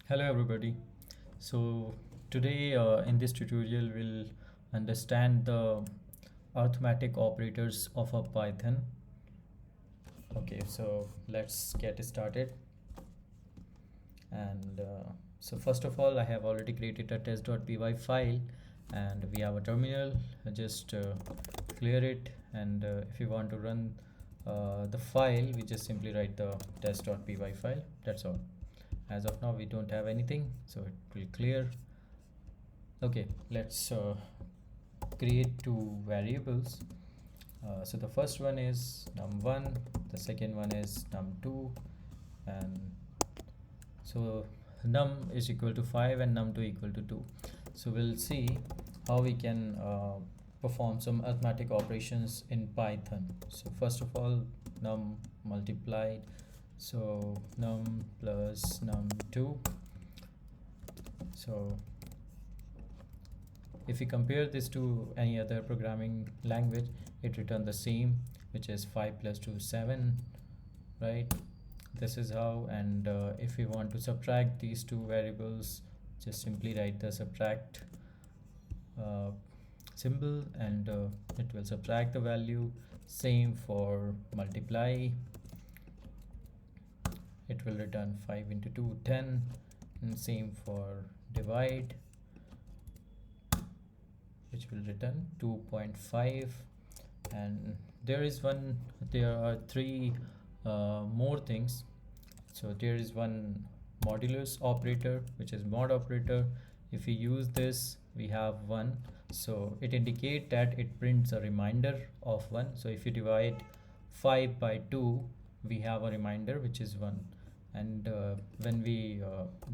Hello everybody. So today in this tutorial we'll understand the arithmetic operators of a Python. Okay, so let's get started. And so first of all, I have already created a test.py file and we have a terminal. Just clear it, and if you want to run the file, we just simply write the test.py file. That's all. As of now we don't have anything, so it will clear. Okay, let's create two variables. So the first one is num1, the second one is num2, and so num is equal to 5 and num2 equal to 2. So we'll see how we can perform some arithmetic operations in Python. So first of all, num multiplied, so num plus num2. So if we compare this to any other programming language, it returns the same, which is 5 plus 2 7, right? This is how. And if we want to subtract these two variables, just simply write the subtract uh, symbol, and it will subtract the value. Same for multiply, it will return 5 into 2 10, and same for divide, which will return 2.5. And there are three more things. So there is one modulus operator, which is mod operator. If we use this, we have 1, so it indicates that it prints a reminder of 1. So if you divide 5 by 2, we have a reminder which is 1. And when we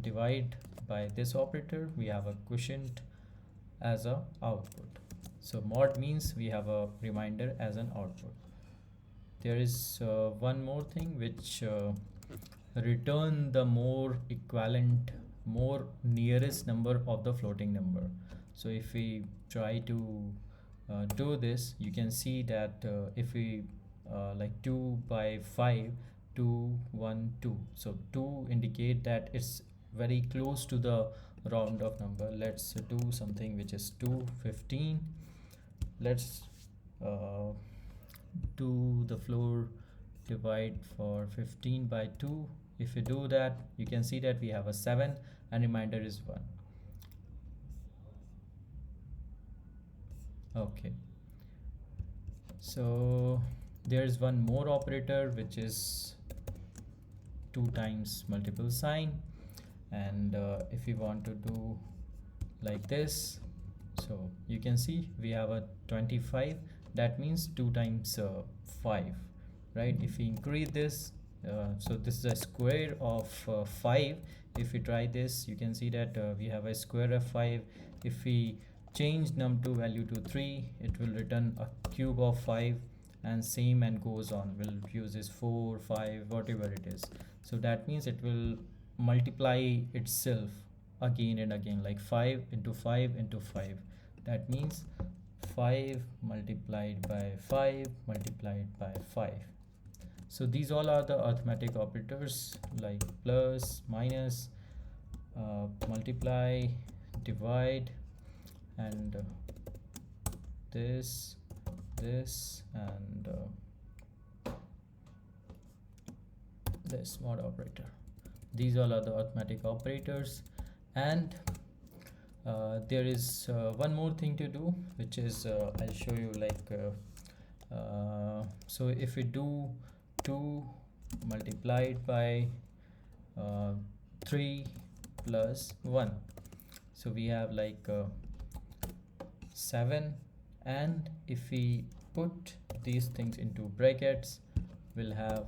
divide by this operator, we have a quotient as a output. So mod means we have a reminder as an output. There is one more thing, which return the more nearest number of the floating number. So if we try to do this, you can see that if we like 2 by 5, 2 1 2, so 2 indicate that it's very close to the round of number. Let's do something which is 215. Let's do the floor divide for 15 by 2. If you do that, you can see that we have a 7 and reminder is 1. Okay, so there is one more operator, which is 2 times multiple sign. And if we want to do like this, so you can see we have a 25. That means 2 times 5, right? If we increase this, so this is a square of 5. If we try this, you can see that we have a square of 5. If we change num2 value to 3, it will return a cube of 5, and same and goes on. We'll use this 4 5 whatever it is. So that means it will multiply itself again and again, like 5 into 5 into 5. That means 5 multiplied by 5 multiplied by 5. So these all are the arithmetic operators, like plus, minus, multiply, divide, and this, and this mod operator. These all are the arithmetic operators. And there is one more thing to do, which is I'll show you, like so if we do 2 multiplied by 3 plus 1, so we have like 7. And if we put these things into brackets, we'll have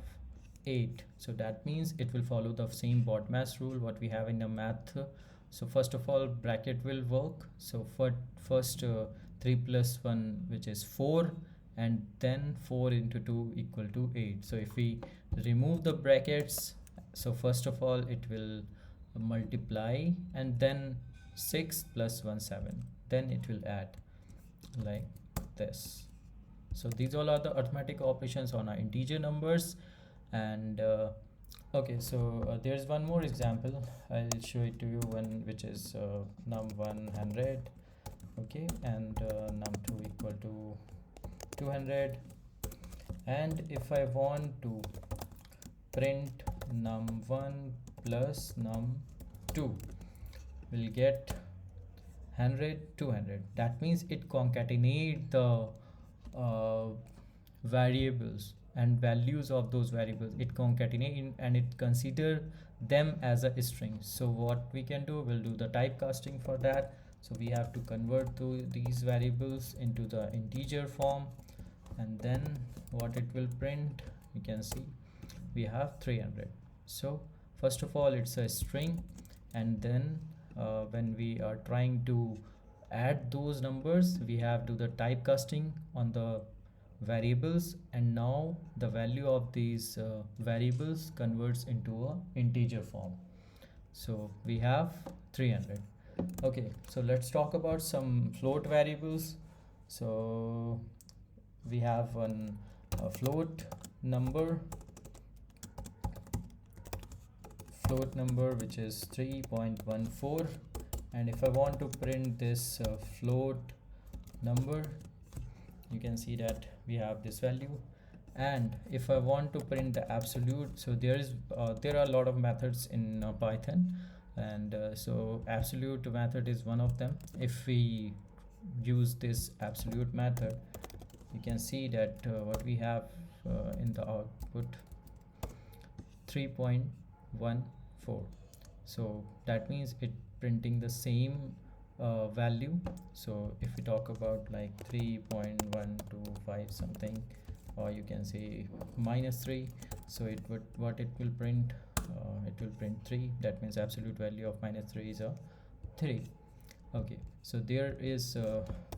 8. So that means it will follow the same BODMAS rule what we have in the math. So first of all, bracket will work. So for first 3 plus 1, which is 4, and then 4 into 2 equal to 8. So if we remove the brackets, so first of all it will multiply, and then 6 plus 1 7, then it will add like this. So these all are the arithmetic operations on our integer numbers. And Okay, so there's one more example. I'll show it to you, one which is num1 100, okay, and num2 equal to 200. And if I want to print num1 plus num2, we'll get 100 200. That means it concatenate the uh, variables and values of those variables. It concatenate and it consider them as a string. So what we can do, we'll do the typecasting for that. So we have to convert to these variables into the integer form, and then what it will print, you can see we have 300. So first of all, it's a string, and then when we are trying to add those numbers, we have to do the typecasting on the variables, and now the value of these variables converts into a integer form. So we have 300. Okay, so let's talk about some float variables. So we have one float number which is 3.14, and if I want to print this float number, you can see that we have this value. And if I want to print the absolute, so there are a lot of methods in Python, and so absolute method is one of them. If we use this absolute method, you can see that what we have in the output 3.14. So that means it printing the same value. So if we talk about like 3.125 something, or you can say -3, so it would, what it will print, it will print 3. That means absolute value of -3 is a 3. Okay, so there is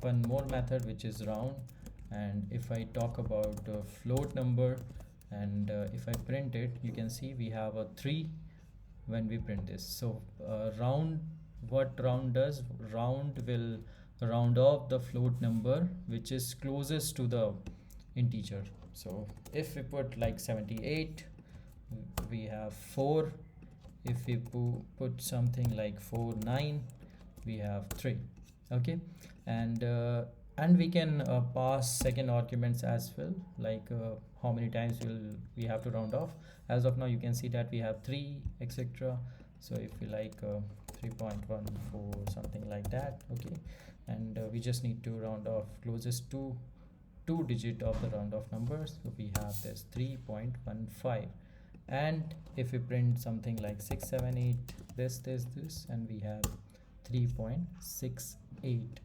one more method which is round, and if I talk about float number, and if I print it, you can see we have a 3 when we print this. So round, what round does, round will round off the float number which is closest to the integer. So if we put like 78, we have 4. If we put something like 49, we have 3. Okay, and we can pass second arguments as well, like how many times we have to round off. As of now, you can see that we have 3, etc. So if we like 3.14 something like that, okay, and we just need to round off closest to 2 digit of the round off numbers. So we have this 3.15. And if we print something like 6 7 8, this, and we have 3.68.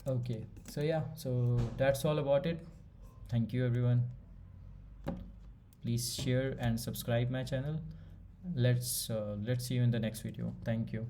Okay, so yeah, so that's all about it. Thank you everyone. Please share and subscribe my channel. Let's see you in the next video. Thank you.